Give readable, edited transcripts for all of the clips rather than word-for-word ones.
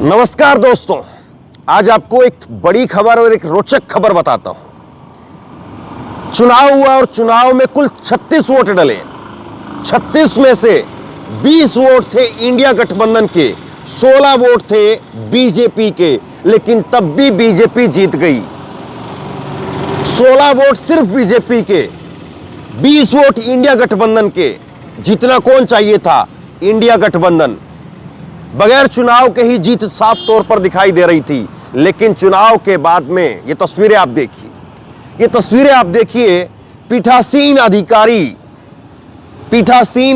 नमस्कार दोस्तों, आज आपको एक बड़ी खबर और एक रोचक खबर बताता हूं। चुनाव हुआ और चुनाव में कुल 36 वोट डले। 36 में से 20 वोट थे इंडिया गठबंधन के, 16 वोट थे बीजेपी के, लेकिन तब भी बीजेपी जीत गई। 16 वोट सिर्फ बीजेपी के, 20 वोट इंडिया गठबंधन के। जीतना कौन चाहिए था? इंडिया गठबंधन। बगैर चुनाव के ही जीत साफ तौर पर दिखाई दे रही थी, लेकिन चुनाव के बाद में ये तस्वीरें आप देखिए, पीठासीन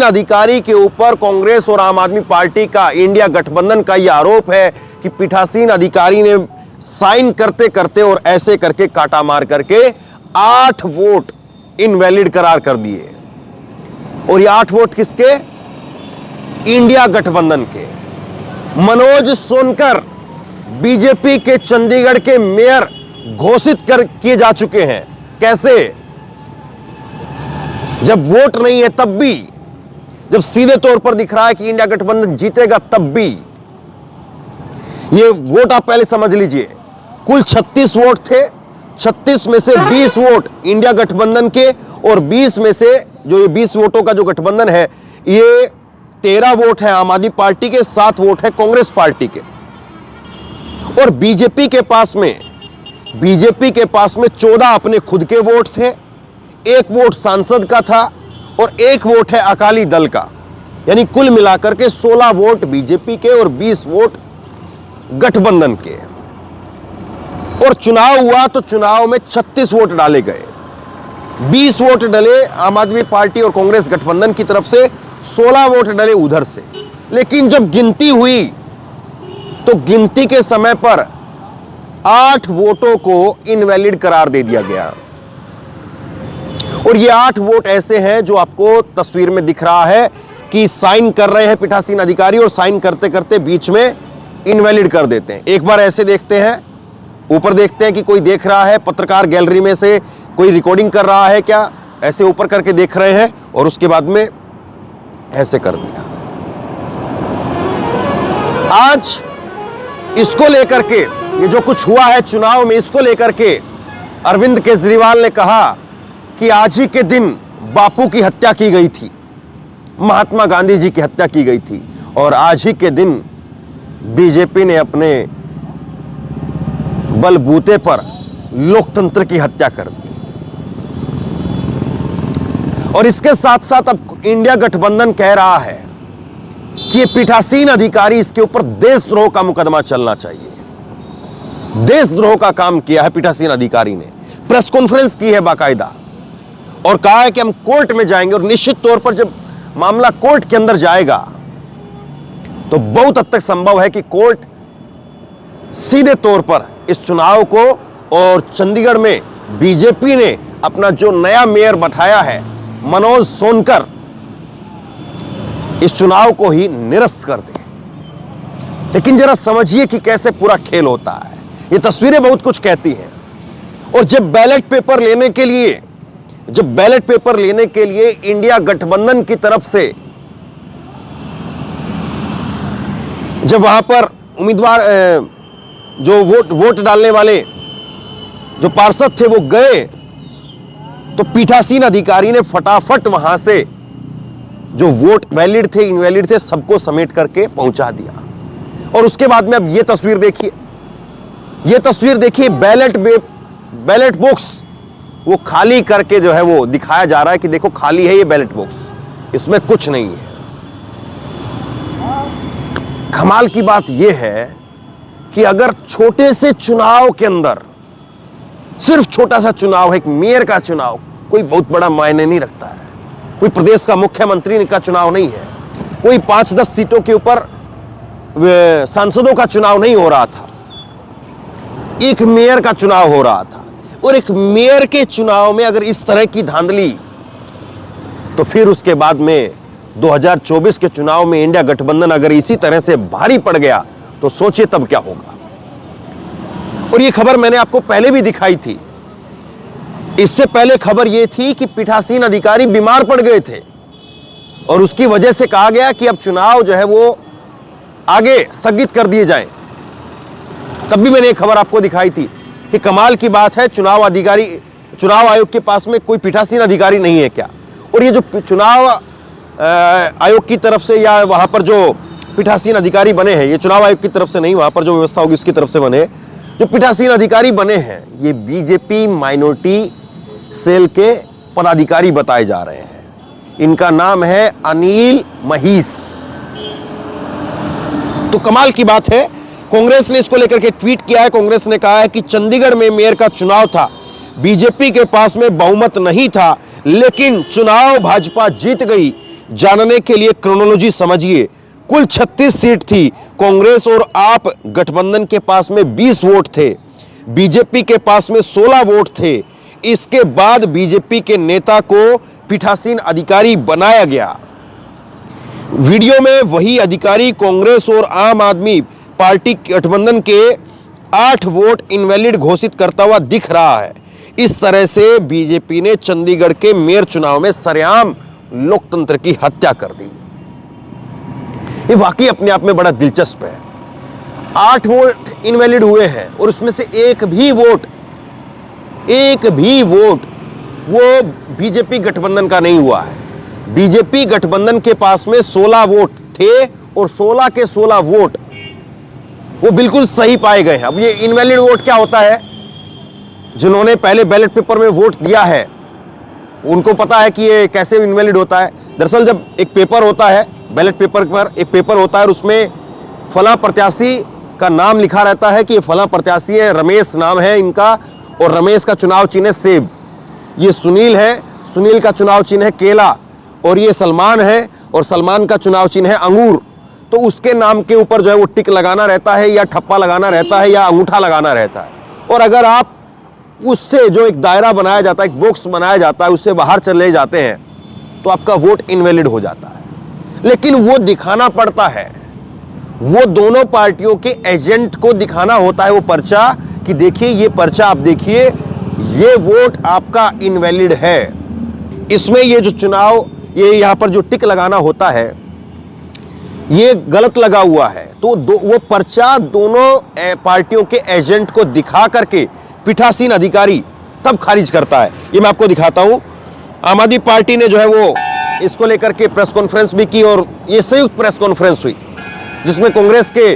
अधिकारी के ऊपर कांग्रेस और आम आदमी पार्टी का, इंडिया गठबंधन का यह आरोप है कि पीठासीन अधिकारी ने साइन करते करते और ऐसे करके काटा मार करके 8 वोट इनवैलिड करार कर दिए। और ये 8 वोट किसके? इंडिया गठबंधन के। मनोज सोनकर बीजेपी के चंडीगढ़ के मेयर घोषित किए जा चुके हैं। कैसे? जब वोट नहीं है तब भी, जब सीधे तौर पर दिख रहा है कि इंडिया गठबंधन जीतेगा तब भी। ये वोट आप पहले समझ लीजिए, कुल 36 वोट थे। 36 में से 20 वोट इंडिया गठबंधन के और 20 में से जो ये 20 वोटों का जो गठबंधन है, ये 13 वोट है आम आदमी पार्टी के, 7 वोट है कांग्रेस पार्टी के। और बीजेपी के पास में 14 अपने खुद के वोट थे, 1 वोट सांसद का था और 1 वोट है अकाली दल का। यानी कुल मिलाकर के 16 वोट बीजेपी के और 20 वोट गठबंधन के। और चुनाव हुआ तो चुनाव में 36 वोट डाले गए, 20 वोट डले आम आदमी पार्टी और कांग्रेस गठबंधन की तरफ से, 16 वोट डले उधर से। लेकिन जब गिनती हुई तो गिनती के समय पर 8 वोटों को इनवैलिड करार दे दिया गया। और ये 8 वोट ऐसे हैं जो आपको तस्वीर में दिख रहा है कि साइन कर रहे हैं पीठासीन अधिकारी और साइन करते करते बीच में इनवैलिड कर देते हैं। एक बार ऐसे देखते हैं, ऊपर देखते हैं कि कोई देख रहा है, पत्रकार गैलरी में से कोई रिकॉर्डिंग कर रहा है क्या, ऐसे ऊपर करके देख रहे हैं और उसके बाद में ऐसे कर दिया। आज इसको लेकर के, ये जो कुछ हुआ है चुनाव में, इसको लेकर के अरविंद केजरीवाल ने कहा कि आज ही के दिन बापू की हत्या की गई थी, महात्मा गांधी जी की हत्या की गई थी, और आज ही के दिन बीजेपी ने अपने बलबूते पर लोकतंत्र की हत्या कर दी। और इसके साथ साथ अब इंडिया गठबंधन कह रहा है कि ये पीठासीन अधिकारी, इसके ऊपर देशद्रोह का मुकदमा चलना चाहिए। देशद्रोह का काम किया है पीठासीन अधिकारी ने। प्रेस कॉन्फ्रेंस की है बाकायदा और कहा है कि हम कोर्ट में जाएंगे, और निश्चित तौर पर जब मामला कोर्ट के अंदर जाएगा तो बहुत हद तक संभव है कि कोर्ट सीधे तौर पर इस चुनाव को, और चंडीगढ़ में बीजेपी ने अपना जो नया मेयर बैठाया है मनोज सोनकर, इस चुनाव को ही निरस्त कर दे। लेकिन जरा समझिए कि कैसे पूरा खेल होता है। ये तस्वीरें बहुत कुछ कहती हैं। और जब बैलेट पेपर लेने के लिए इंडिया गठबंधन की तरफ से जब वहां पर उम्मीदवार, जो वोट डालने वाले जो पार्षद थे वो गए, तो पीठासीन अधिकारी ने फटाफट वहां से जो वोट वैलिड थे, इनवैलिड थे, सबको समेट करके पहुंचा दिया। और उसके बाद में अब ये तस्वीर देखिए, बैलेट बॉक्स वो खाली करके जो है वो दिखाया जा रहा है कि देखो खाली है ये बैलेट बॉक्स, इसमें कुछ नहीं है। कमाल की बात यह है कि अगर छोटे से चुनाव के अंदर, सिर्फ छोटा सा चुनाव है, एक मेयर का चुनाव, कोई बहुत बड़ा मायने नहीं रखता है, कोई प्रदेश का मुख्यमंत्री का चुनाव नहीं है, कोई 5-10 सीटों के ऊपर सांसदों का चुनाव नहीं हो रहा था, एक मेयर का चुनाव हो रहा था। और एक मेयर के चुनाव में अगर इस तरह की धांधली, तो फिर उसके बाद में 2024 के चुनाव में इंडिया गठबंधन अगर इसी तरह से भारी पड़ गया तो सोचिए तब क्या होगा। और ये खबर मैंने आपको पहले भी दिखाई थी। इससे पहले खबर यह थी कि पीठासीन अधिकारी बीमार पड़ गए थे और उसकी वजह से कहा गया कि अब चुनाव जो है वो आगे स्थगित कर दिए जाएं। तब भी मैंने एक खबर आपको दिखाई थी कि कमाल की बात है, चुनाव आयोग के पास में कोई पीठासीन अधिकारी नहीं है क्या। और ये जो चुनाव आयोग की तरफ से या वहां पर जो पीठासीन अधिकारी बने हैं, ये चुनाव आयोग की तरफ से नहीं, वहां पर जो व्यवस्था होगी उसकी तरफ से बने, जो पीठासीन अधिकारी बने हैं, ये बीजेपी माइनॉरिटी सेल के पदाधिकारी बताए जा रहे हैं। इनका नाम है अनिल महिस। तो कमाल की बात है, कांग्रेस ने इसको लेकर के ट्वीट किया है। कांग्रेस ने कहा है कि चंडीगढ़ में मेयर का चुनाव था, बीजेपी के पास में बहुमत नहीं था, लेकिन चुनाव भाजपा जीत गई। जानने के लिए क्रोनोलॉजी समझिए। कुल 36 सीट थी, कांग्रेस और आप गठबंधन के पास में 20 वोट थे, बीजेपी के पास में 16 वोट थे। इसके बाद बीजेपी के नेता को पीठासीन अधिकारी बनाया गया। वीडियो में वही अधिकारी कांग्रेस और आम आदमी पार्टी गठबंधन के 8 वोट इनवैलिड घोषित करता हुआ दिख रहा है। इस तरह से बीजेपी ने चंडीगढ़ के मेयर चुनाव में सरेआम लोकतंत्र की हत्या कर दी। ये वाकई अपने आप में बड़ा दिलचस्प है। 8 वोट इनवैलिड हुए हैं और उसमें से एक भी वोट वो बीजेपी गठबंधन का नहीं हुआ है। बीजेपी गठबंधन के पास में 16 वोट थे और 16 के 16 वोट वो बिल्कुल सही पाए गए हैं। अब ये इनवैलिड वोट क्या होता है? जिन्होंने पहले बैलेट पेपर में वोट दिया है उनको पता है कि ये कैसे इनवैलिड होता है। दरअसल जब एक पेपर होता है, बैलेट पेपर पर एक पेपर होता है और उसमें फलां प्रत्याशी का नाम लिखा रहता है कि ये फलां प्रत्याशी है, रमेश नाम है इनका, और रमेश का चुनाव चिन्ह है सेब। ये सुनील है, सुनील का चुनाव चिन्ह है केला, और ये सलमान है और सलमान का चुनाव चिन्ह है अंगूर। तो उसके नाम के ऊपर जो है वो टिक लगाना रहता है या ठप्पा लगाना रहता है या अंगूठा लगाना रहता है। और अगर आप उससे जो एक दायरा बनाया जाता है, एक बॉक्स बनाया जाता है, उससे बाहर चले जाते हैं तो आपका वोट इनवैलिड हो जाता है। लेकिन वो दिखाना पड़ता है, वो दोनों पार्टियों के एजेंट को दिखाना होता है वो पर्चा कि देखिए ये पर्चा आप देखिए, ये वोट आपका इनवैलिड है। इसमें ये जो चुनाव, ये यहां पर जो टिक लगाना होता है ये गलत लगा हुआ है। तो वो पर्चा दोनों पार्टियों के एजेंट को दिखा करके पीठासीन अधिकारी तब खारिज करता है। ये मैं आपको दिखाता हूं। आम आदमी पार्टी ने जो है वो इसको लेकर के प्रेस कॉन्फ्रेंस भी की और ये संयुक्त प्रेस कॉन्फ्रेंस हुई जिसमें कांग्रेस के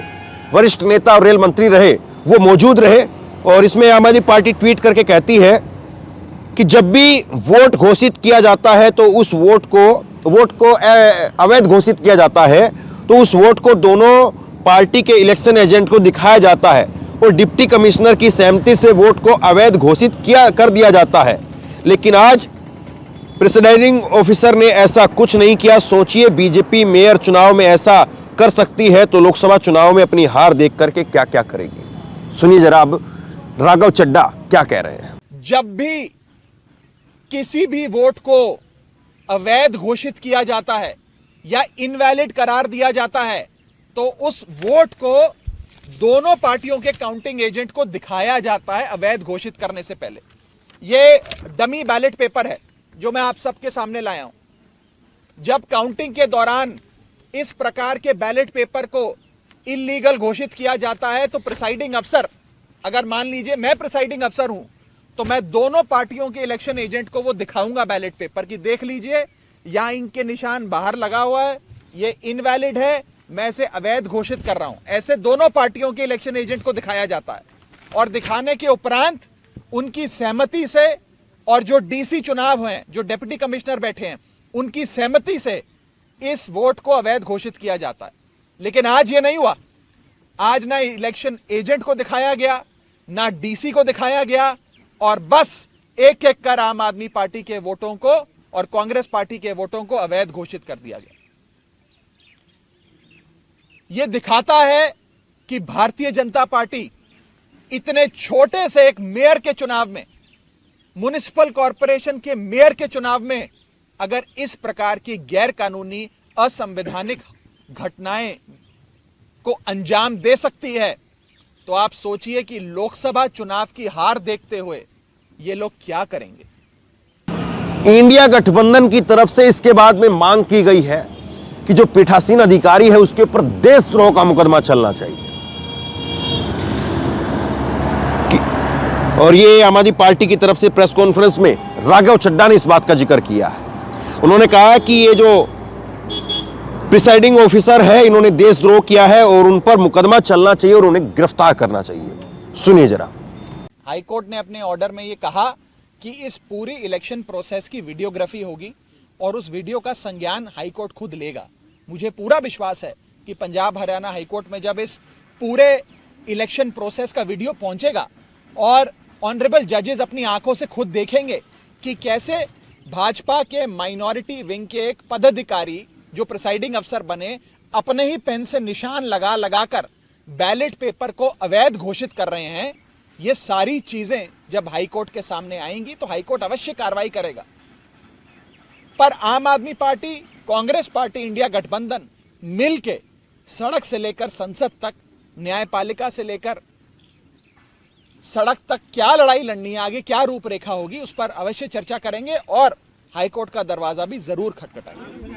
वरिष्ठ नेता और रेल मंत्री रहे वो मौजूद रहे। और इसमें आम आदमी पार्टी ट्वीट करके कहती है कि जब भी वोट घोषित किया जाता है तो उस वोट को अवैध घोषित किया जाता है तो उस वोट को दोनों पार्टी के इलेक्शन एजेंट को दिखाया जाता है और डिप्टी कमिश्नर की सहमति से वोट को अवैध घोषित कर दिया जाता है। लेकिन आज प्रिसाइडिंग ऑफिसर ने ऐसा कुछ नहीं किया। सोचिए, बीजेपी मेयर चुनाव में ऐसा कर सकती है तो लोकसभा चुनाव में अपनी हार देख करके क्या क्या करेगी। सुनिए जरा अब राघव चड्ढा क्या कह रहे हैं। जब भी किसी भी वोट को अवैध घोषित किया जाता है या इनवैलिड करार दिया जाता है तो उस वोट को दोनों पार्टियों के काउंटिंग एजेंट को दिखाया जाता है अवैध घोषित करने से पहले। यह डमी बैलेट पेपर है जो मैं आप सबके सामने लाया हूं। जब काउंटिंग के दौरान इस प्रकार के बैलेट पेपर को इल्लीगल घोषित किया जाता है तो प्रिसाइडिंग अफसर, अगर मान लीजिए मैं प्रिसाइडिंग अफसर हूं तो मैं दोनों पार्टियों के इलेक्शन एजेंट को वो दिखाऊंगा बैलेट पेपर की, देख लीजिए यहां इनके निशान बाहर लगा हुआ है, ये इनवैलिड है, मैं इसे अवैध घोषित कर रहा हूं। ऐसे दोनों पार्टियों के इलेक्शन एजेंट को दिखाया जाता है और दिखाने के उपरांत उनकी सहमति से और जो डीसी चुनाव हैं, जो डिप्टी कमिश्नर बैठे हैं, उनकी सहमति से इस वोट को अवैध घोषित किया जाता है। लेकिन आज ये नहीं हुआ। आज ना इलेक्शन एजेंट को दिखाया गया, ना डीसी को दिखाया गया और बस एक एक कर आम आदमी पार्टी के वोटों को और कांग्रेस पार्टी के वोटों को अवैध घोषित कर दिया गया। यह दिखाता है कि भारतीय जनता पार्टी इतने छोटे से एक मेयर के चुनाव में, म्युनिसिपल कॉरपोरेशन के मेयर के चुनाव में अगर इस प्रकार की गैर कानूनी असंवैधानिक घटनाएं को अंजाम दे सकती है तो आप सोचिए कि लोकसभा चुनाव की हार देखते हुए ये लोग क्या करेंगे। इंडिया गठबंधन की तरफ से इसके बाद में मांग की गई है कि जो पीठासीन अधिकारी है उसके ऊपर देशद्रोह का मुकदमा चलना चाहिए। और ये आम आदमी पार्टी की तरफ से प्रेस कॉन्फ्रेंस में राघव चड्ढा ने इस बात का जिक्र किया है। उन्होंने कहा कि ये जो प्रिसाइडिंग ऑफिसर है इन्होंने देशद्रोह किया है और उन पर मुकदमा चलना चाहिए और उन्हें गिरफ्तार करना चाहिए। सुनिए जरा। हाईकोर्ट ने अपने ऑर्डर में ये कहा कि इस पूरी इलेक्शन प्रोसेस की वीडियोग्राफी होगी और उस वीडियो का संज्ञान हाईकोर्ट खुद लेगा। मुझे पूरा विश्वास है कि पंजाब हरियाणा हाईकोर्ट में जब इस पूरे इलेक्शन प्रोसेस का वीडियो पहुंचेगा और ऑनरेबल जजेस अपनी आंखों से खुद देखेंगे कि कैसे भाजपा के माइनॉरिटी विंग के एक पदाधिकारी जो प्रिसाइडिंग अफसर बने अपने ही पेन से निशान लगा लगाकर बैलेट पेपर को अवैध घोषित कर रहे हैं, ये सारी चीजें जब हाईकोर्ट के सामने आएंगी तो हाईकोर्ट अवश्य कार्रवाई करेगा। पर आम आदमी पार्टी, कांग्रेस पार्टी, इंडिया गठबंधन मिलके सड़क से लेकर संसद तक, न्यायपालिका से लेकर सड़क तक क्या लड़ाई लड़नी है, आगे क्या रूपरेखा होगी, उस पर अवश्य चर्चा करेंगे और हाईकोर्ट का दरवाजा भी जरूर खटखटाएंगे।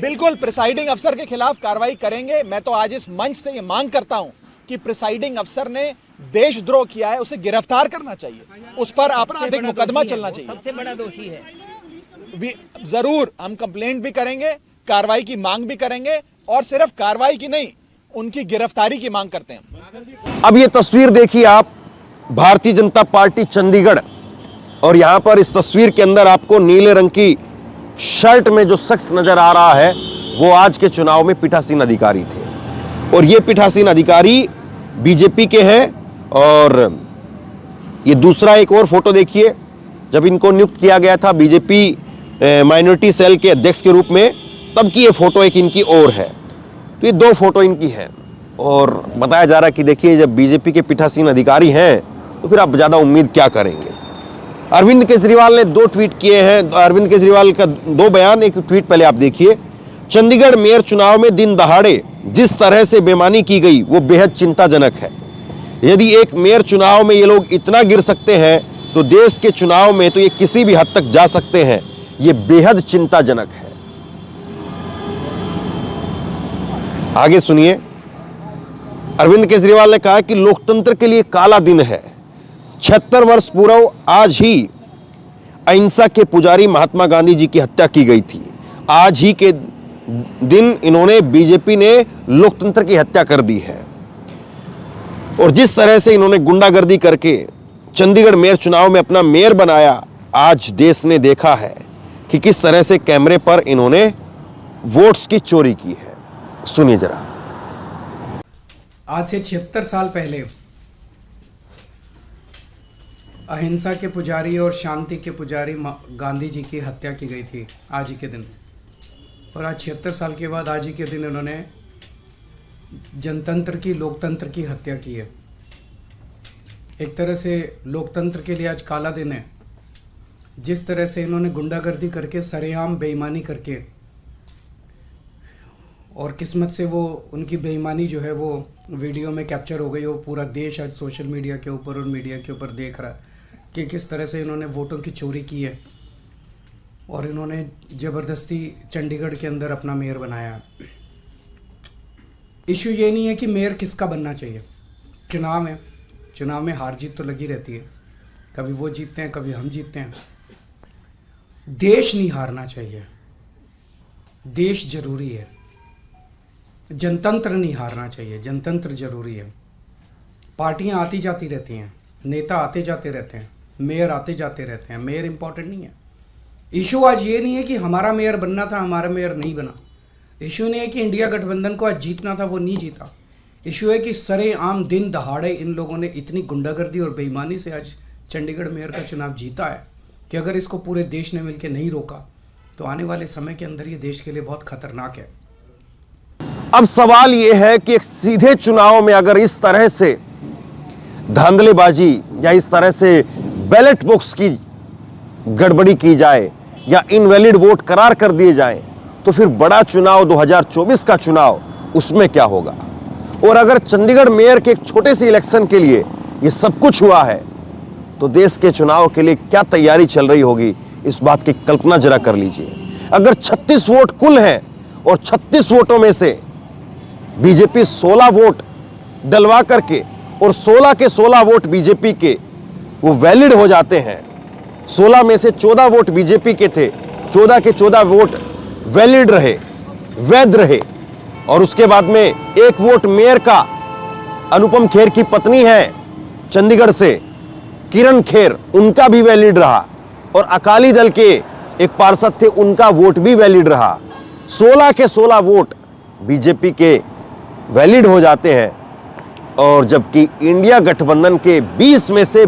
बिल्कुल प्रिसाइडिंग अफसर के खिलाफ कार्रवाई करेंगे। मैं तो आज इस मंच से ये मांग करता हूं कि प्रिसाइडिंग अफसर ने देशद्रोह किया है, उसे गिरफ्तार करना चाहिए, उस पर आपराधिक मुकदमा चलना चाहिए। सबसे बड़ा दोषी है। जरूर हम कंप्लेंट भी करेंगे, कार्रवाई की मांग भी करेंगे और सिर्फ कार्रवाई की नहीं, उनकी गिरफ्तारी की मांग करते हैं। अब ये तस्वीर देखिए आप, भारतीय जनता पार्टी चंडीगढ़, और यहां पर इस तस्वीर के अंदर आपको नीले रंग की शर्ट में जो शख्स नजर आ रहा है वो आज के चुनाव में पीठासीन अधिकारी थे और ये पीठासीन अधिकारी बीजेपी के हैं। और ये दूसरा एक और फोटो देखिए, जब इनको नियुक्त किया गया था बीजेपी माइनॉरिटी सेल के अध्यक्ष के रूप में, तब की ये फोटो एक इनकी और है। तो ये दो फोटो इनकी है और बताया जा रहा है कि देखिए जब बीजेपी के पीठासीन अधिकारी हैं तो फिर आप ज़्यादा उम्मीद क्या करेंगे। अरविंद केजरीवाल ने दो ट्वीट किए हैं, अरविंद केजरीवाल का दो बयान, एक ट्वीट पहले आप देखिए। चंडीगढ़ मेयर चुनाव में दिन दहाड़े जिस तरह से बेईमानी की गई वो बेहद चिंताजनक है। यदि एक मेयर चुनाव में ये लोग इतना गिर सकते हैं तो देश के चुनाव में तो ये किसी भी हद तक जा सकते हैं। ये बेहद चिंताजनक है। आगे सुनिए। अरविंद केजरीवाल ने कहा कि लोकतंत्र के लिए काला दिन है। 76 वर्ष पूर्व आज ही अहिंसा के पुजारी महात्मा गांधी जी की हत्या की गई थी। आज ही के दिन इन्होंने, बीजेपी ने लोकतंत्र की हत्या कर दी है। और जिस तरह से इन्होंने गुंडागर्दी करके चंडीगढ़ मेयर चुनाव में अपना मेयर बनाया, आज देश ने देखा है कि किस तरह से कैमरे पर इन्होंने वोट्स की चोरी की है। सुनिए जरा। आज से 76 साल पहले अहिंसा के पुजारी और शांति के पुजारी गांधी जी की हत्या की गई थी आज ही के दिन। और आज 76 साल के बाद आज ही के दिन इन्होंने जनतंत्र की, लोकतंत्र की हत्या की है। एक तरह से लोकतंत्र के लिए आज काला दिन है। जिस तरह से इन्होंने गुंडागर्दी करके, सरेआम बेईमानी करके, और किस्मत से वो उनकी बेईमानी जो है वो वीडियो में कैप्चर हो गई। वो पूरा देश आज सोशल मीडिया के ऊपर और मीडिया के ऊपर देख रहा है कि किस तरह से इन्होंने वोटों की चोरी की है और इन्होंने ज़बरदस्ती चंडीगढ़ के अंदर अपना मेयर बनाया। इशू ये नहीं है कि मेयर किसका बनना चाहिए। चुनाव है, चुनाव में हार जीत तो लगी रहती है, कभी वो जीतते हैं कभी हम जीतते हैं। देश नहीं हारना चाहिए, देश जरूरी है। जनतंत्र नहीं हारना चाहिए, जनतंत्र जरूरी है। पार्टियां आती जाती रहती हैं, नेता आते जाते रहते हैं, मेयर आते जाते रहते हैं, मेयर इंपॉर्टेंट नहीं है। इशू आज ये नहीं है कि हमारा मेयर बनना था, हमारा मेयर नहीं बना। इशू नहीं है कि इंडिया गठबंधन को आज जीतना था, वो नहीं जीता। इशू है कि सरेआम दिन दहाड़े इन लोगों ने इतनी गुंडागर्दी और बेईमानी से आज चंडीगढ़ मेयर का चुनाव जीता है कि अगर इसको पूरे देश ने मिलकर नहीं रोका तो आने वाले समय के अंदर ये देश के लिए बहुत खतरनाक है। अब सवाल यह है कि एक सीधे चुनाव में अगर इस तरह से धांधलेबाजी या इस तरह से बैलेट बॉक्स की गड़बड़ी की जाए या इनवैलिड वोट करार कर दिए जाए तो फिर बड़ा चुनाव 2024 का चुनाव, उसमें क्या होगा। और अगर चंडीगढ़ मेयर के एक छोटे से इलेक्शन के लिए ये सब कुछ हुआ है तो देश के चुनाव के लिए क्या तैयारी चल रही होगी, इस बात की कल्पना जरा कर लीजिए। अगर 36 वोट कुल हैं और 36 वोटों में से बीजेपी 16 वोट डलवा करके और 16 के 16 वोट बीजेपी के वो वैलिड हो जाते हैं। 16 में से 14 वोट बीजेपी के थे, 14 के 14 वोट वैलिड रहे, वैध रहे। और उसके बाद में एक वोट मेयर का, अनुपम खेर की पत्नी है चंडीगढ़ से, किरण खेर, उनका भी वैलिड रहा। और अकाली दल के एक पार्षद थे, उनका वोट भी वैलिड रहा। 16 के 16 वोट बीजेपी के वैलिड हो जाते हैं। और जबकि इंडिया गठबंधन के 20 में से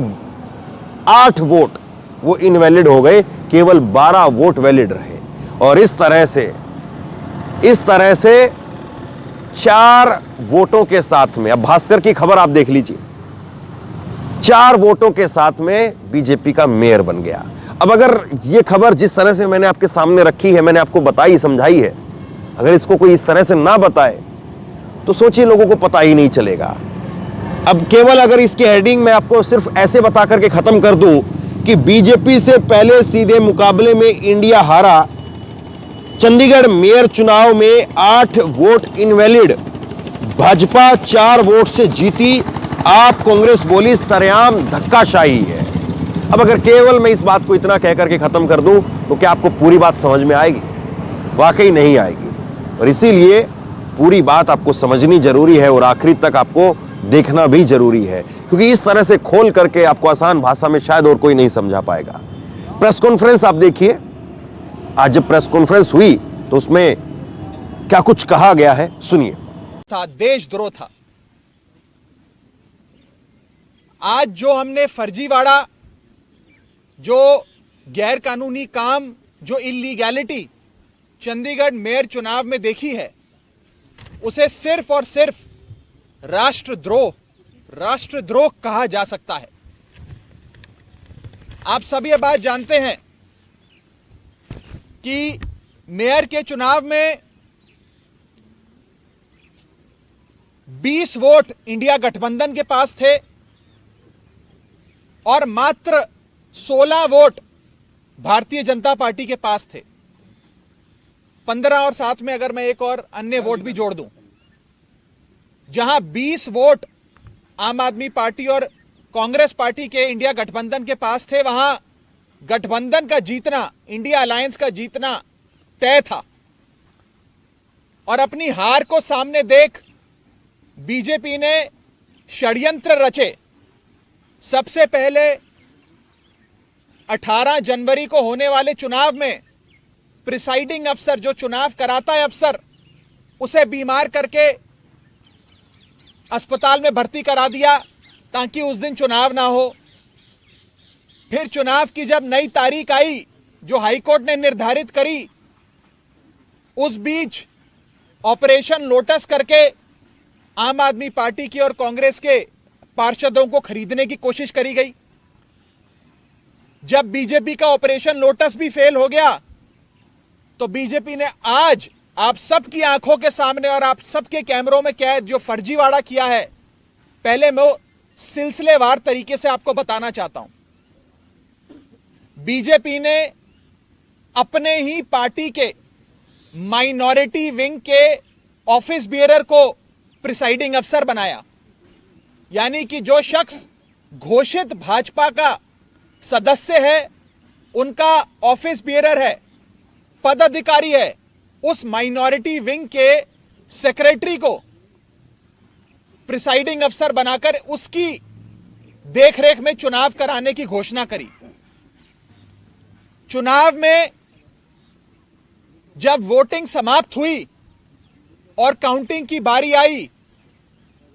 8 वोट वो इनवैलिड हो गए, केवल 12 वोट वैलिड रहे। और इस तरह से 4 वोटों के साथ में, अब भास्कर की खबर आप देख लीजिए, 4 वोटों के साथ में बीजेपी का मेयर बन गया। अब अगर ये खबर जिस तरह से मैंने आपके सामने रखी है, मैंने आपको बताई, समझाई है, अगर इसको कोई इस तरह से ना बताए तो सोचिए लोगों को पता ही नहीं चलेगा। अब केवल अगर इसकी हेडिंग मैं आपको सिर्फ ऐसे बता करके खत्म कर दूं कि बीजेपी से पहले सीधे मुकाबले में इंडिया हारा, चंडीगढ़ मेयर चुनाव में 8 वोट इनवैलिड, भाजपा 4 वोट से जीती, आप कांग्रेस बोली सरेआम धक्काशाही है। अब अगर केवल मैं इस बात को इतना कह करके खत्म कर दूं तो क्या आपको पूरी बात समझ में आएगी? वाकई नहीं आएगी। और इसीलिए पूरी बात आपको समझनी जरूरी है और आखिरी तक आपको देखना भी जरूरी है, क्योंकि इस तरह से खोल करके आपको आसान भाषा में शायद और कोई नहीं समझा पाएगा। प्रेस कॉन्फ्रेंस आप देखिए, आज जब प्रेस कॉन्फ्रेंस हुई तो उसमें क्या कुछ कहा गया है, सुनिए। था देशद्रोह था। आज जो हमने फर्जीवाड़ा, जो गैर कानूनी काम, जो इलीगैलिटी चंडीगढ़ मेयर चुनाव में देखी है, उसे सिर्फ और सिर्फ राष्ट्रद्रोह कहा जा सकता है। आप सभी ये बात जानते हैं कि मेयर के चुनाव में 20 वोट इंडिया गठबंधन के पास थे और मात्र 16 वोट भारतीय जनता पार्टी के पास थे। 15 और साथ में अगर मैं एक और अन्य वोट भी जोड़ दूं, जहां 20 वोट आम आदमी पार्टी और कांग्रेस पार्टी के इंडिया गठबंधन के पास थे, वहां गठबंधन का जीतना, इंडिया अलायंस का जीतना तय था। और अपनी हार को सामने देख बीजेपी ने षड्यंत्र रचे। सबसे पहले 18 जनवरी को होने वाले चुनाव में प्रिसाइडिंग अफसर, जो चुनाव कराता है अफसर, उसे बीमार करके अस्पताल में भर्ती करा दिया ताकि उस दिन चुनाव ना हो। फिर चुनाव की जब नई तारीख आई जो हाईकोर्ट ने निर्धारित करी, उस बीच ऑपरेशन लोटस करके आम आदमी पार्टी की और कांग्रेस के पार्षदों को खरीदने की कोशिश करी गई। जब बीजेपी का ऑपरेशन लोटस भी फेल हो गया तो बीजेपी ने आज आप सबकी आंखों के सामने और आप सबके कैमरों में कैद जो फर्जीवाड़ा किया है, पहले मैं वो सिलसिलेवार तरीके से आपको बताना चाहता हूं। बीजेपी ने अपने ही पार्टी के माइनॉरिटी विंग के ऑफिस बियरर को प्रिसाइडिंग अफसर बनाया, यानी कि जो शख्स घोषित भाजपा का सदस्य है, उनका ऑफिस बियरर है, पदाधिकारी है, उस माइनॉरिटी विंग के सेक्रेटरी को प्रिसाइडिंग अफसर बनाकर उसकी देखरेख में चुनाव कराने की घोषणा करी। चुनाव में जब वोटिंग समाप्त हुई और काउंटिंग की बारी आई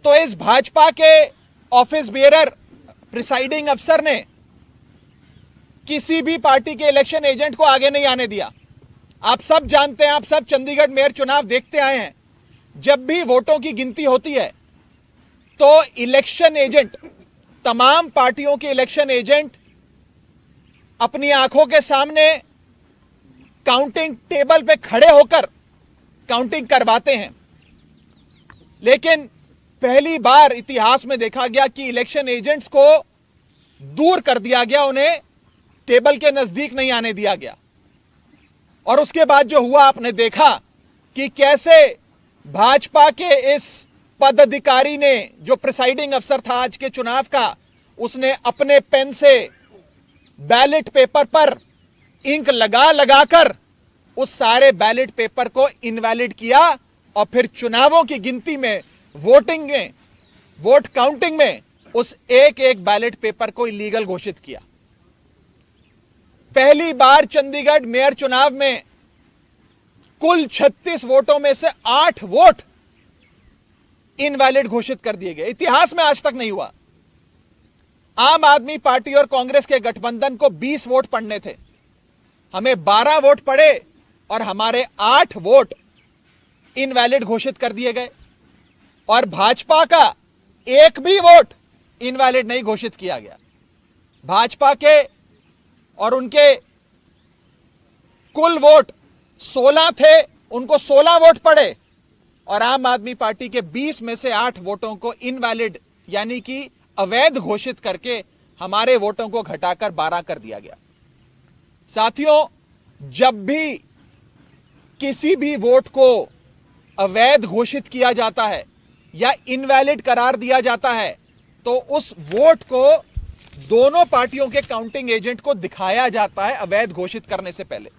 तो इस भाजपा के ऑफिस बियरर प्रिसाइडिंग अफसर ने किसी भी पार्टी के इलेक्शन एजेंट को आगे नहीं आने दिया। आप सब जानते हैं, आप सब चंडीगढ़ मेयर चुनाव देखते आए हैं, जब भी वोटों की गिनती होती है तो इलेक्शन एजेंट, तमाम पार्टियों के इलेक्शन एजेंट अपनी आंखों के सामने काउंटिंग टेबल पे खड़े होकर काउंटिंग करवाते हैं। लेकिन पहली बार इतिहास में देखा गया कि इलेक्शन एजेंट्स को दूर कर दिया गया, उन्हें टेबल के नजदीक नहीं आने दिया गया। और उसके बाद जो हुआ आपने देखा कि कैसे भाजपा के इस पदाधिकारी ने, जो प्रिसाइडिंग अफसर था आज के चुनाव का, उसने अपने पेन से बैलेट पेपर पर इंक लगा लगाकर उस सारे बैलेट पेपर को इनवैलिड किया और फिर चुनावों की गिनती में, वोटिंग में, वोट काउंटिंग में उस एक एक बैलेट पेपर को इलीगल घोषित किया। पहली बार चंडीगढ़ मेयर चुनाव में कुल 36 वोटों में से 8 वोट इनवैलिड घोषित कर दिए गए। इतिहास में आज तक नहीं हुआ। आम आदमी पार्टी और कांग्रेस के गठबंधन को 20 वोट पड़ने थे, हमें 12 वोट पड़े और हमारे 8 वोट इनवैलिड घोषित कर दिए गए और भाजपा का एक भी वोट इनवैलिड नहीं घोषित किया गया। भाजपा के और उनके कुल वोट 16 थे, उनको 16 वोट पड़े और आम आदमी पार्टी के 20 में से 8 वोटों को इनवैलिड यानी कि अवैध घोषित करके हमारे वोटों को घटाकर 12 कर दिया गया। साथियों, जब भी किसी भी वोट को अवैध घोषित किया जाता है या इनवैलिड करार दिया जाता है तो उस वोट को दोनों पार्टियों के काउंटिंग एजेंट को दिखाया जाता है अवैध घोषित करने से पहले।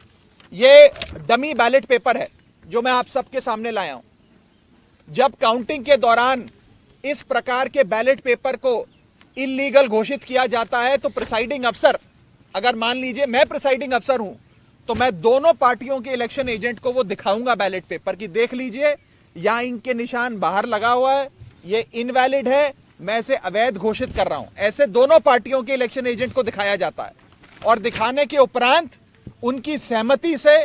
यह डमी बैलेट पेपर है जो मैं आप सबके सामने लाया हूं। जब काउंटिंग के दौरान इस प्रकार के बैलेट पेपर को इलीगल घोषित किया जाता है तो प्रिसाइडिंग अफसर, अगर मान लीजिए मैं प्रिसाइडिंग अफसर हूं, तो मैं दोनों पार्टियों के इलेक्शन एजेंट को वो दिखाऊंगा बैलेट पेपर की, देख लीजिए यहां इनके निशान बाहर लगा हुआ है, ये इनवैलिड है, मैं इसे अवैध घोषित कर रहा हूं। ऐसे दोनों पार्टियों के इलेक्शन एजेंट को दिखाया जाता है और दिखाने के उपरांत उनकी सहमति से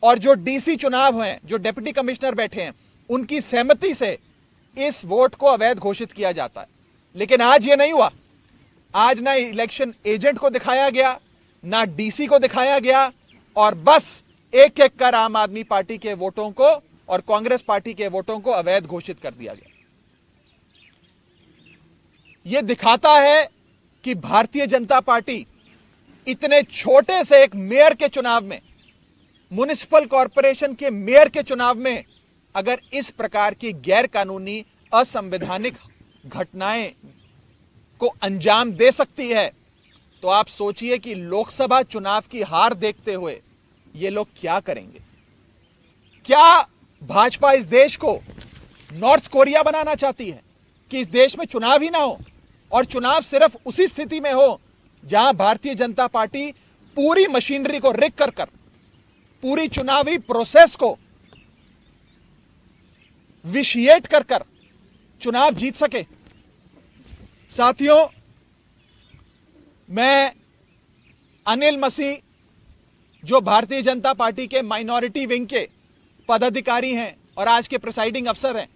और जो डीसी चुनाव हैं, जो डिप्टी कमिश्नर बैठे हैं, उनकी सहमति से इस वोट को अवैध घोषित किया जाता है। लेकिन आज ये नहीं हुआ। आज ना इलेक्शन एजेंट को दिखाया गया, ना डीसी को दिखाया गया और बस एक एक कर आम आदमी पार्टी के वोटों को और कांग्रेस पार्टी के वोटों को अवैध घोषित कर दिया गया। यह दिखाता है कि भारतीय जनता पार्टी इतने छोटे से एक मेयर के चुनाव में, म्युनिसिपल कॉरपोरेशन के मेयर के चुनाव में अगर इस प्रकार की गैर कानूनी असंवैधानिक घटनाएं को अंजाम दे सकती है, तो आप सोचिए कि लोकसभा चुनाव की हार देखते हुए ये लोग क्या करेंगे। क्या भाजपा इस देश को नॉर्थ कोरिया बनाना चाहती है कि इस देश में चुनाव ही ना हो और चुनाव सिर्फ उसी स्थिति में हो जहां भारतीय जनता पार्टी पूरी मशीनरी को रिग कर पूरी चुनावी प्रोसेस को विशिएट कर चुनाव जीत सके। साथियों, मैं अनिल मसीह, जो भारतीय जनता पार्टी के माइनॉरिटी विंग के पदाधिकारी हैं और आज के प्रिसाइडिंग अफसर हैं,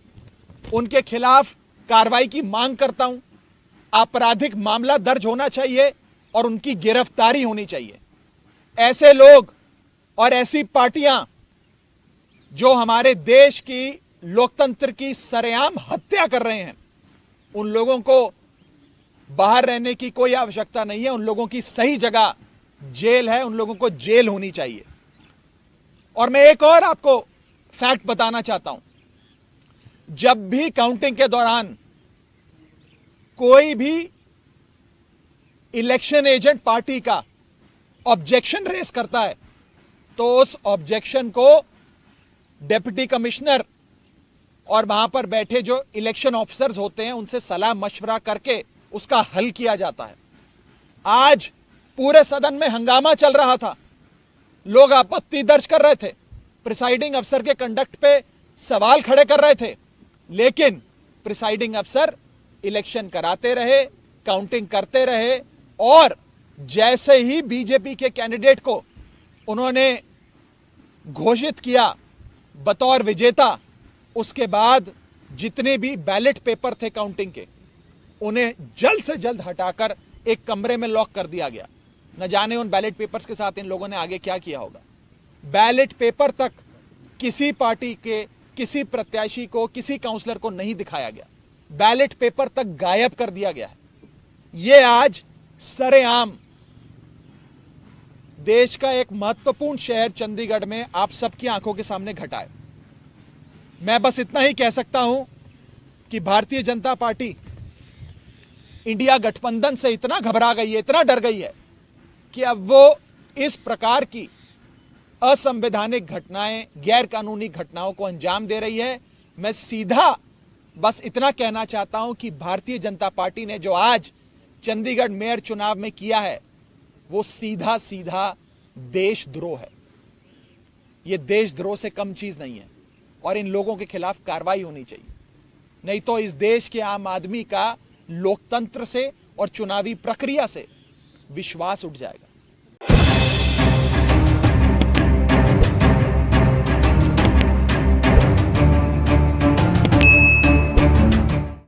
उनके खिलाफ कार्रवाई की मांग करता हूं। आपराधिक मामला दर्ज होना चाहिए और उनकी गिरफ्तारी होनी चाहिए। ऐसे लोग और ऐसी पार्टियां जो हमारे देश की लोकतंत्र की सरेआम हत्या कर रहे हैं, उन लोगों को बाहर रहने की कोई आवश्यकता नहीं है। उन लोगों की सही जगह जेल है, उन लोगों को जेल होनी चाहिए। और मैं एक और आपको फैक्ट बताना चाहता हूं। जब भी काउंटिंग के दौरान कोई भी इलेक्शन एजेंट पार्टी का ऑब्जेक्शन रेस करता है तो उस ऑब्जेक्शन को डिप्टी कमिश्नर और वहां पर बैठे जो इलेक्शन ऑफिसर्स होते हैं उनसे सलाह मशवरा करके उसका हल किया जाता है। आज पूरे सदन में हंगामा चल रहा था, लोग आपत्ति दर्ज कर रहे थे, प्रिसाइडिंग अफसर के कंडक्ट पे सवाल खड़े कर रहे थे, लेकिन प्रिसाइडिंग अफसर इलेक्शन कराते रहे, काउंटिंग करते रहे और जैसे ही बीजेपी के कैंडिडेट को उन्होंने घोषित किया बतौर विजेता, उसके बाद जितने भी बैलेट पेपर थे काउंटिंग के, उन्हें जल्द से जल्द हटाकर एक कमरे में लॉक कर दिया गया। न जाने उन बैलेट पेपर्स के साथ इन लोगों ने आगे क्या किया होगा। बैलेट पेपर तक किसी पार्टी के, किसी प्रत्याशी को, किसी काउंसलर को नहीं दिखाया गया। बैलेट पेपर तक गायब कर दिया गया है। यह आज सरेआम देश का एक महत्वपूर्ण शहर चंडीगढ़ में आप सबकी आंखों के सामने घटा है। मैं बस इतना ही कह सकता हूं कि भारतीय जनता पार्टी इंडिया गठबंधन से इतना घबरा गई है, इतना डर गई है कि अब वो इस प्रकार की असंवैधानिक घटनाएं, गैर कानूनी घटनाओं को अंजाम दे रही है। मैं सीधा बस इतना कहना चाहता हूं कि भारतीय जनता पार्टी ने जो आज चंडीगढ़ मेयर चुनाव में किया है वो सीधा सीधा देशद्रोह है। ये देशद्रोह से कम चीज नहीं है और इन लोगों के खिलाफ कार्रवाई होनी चाहिए, नहीं तो इस देश के आम आदमी का लोकतंत्र से और चुनावी प्रक्रिया से विश्वास उठ जाएगा।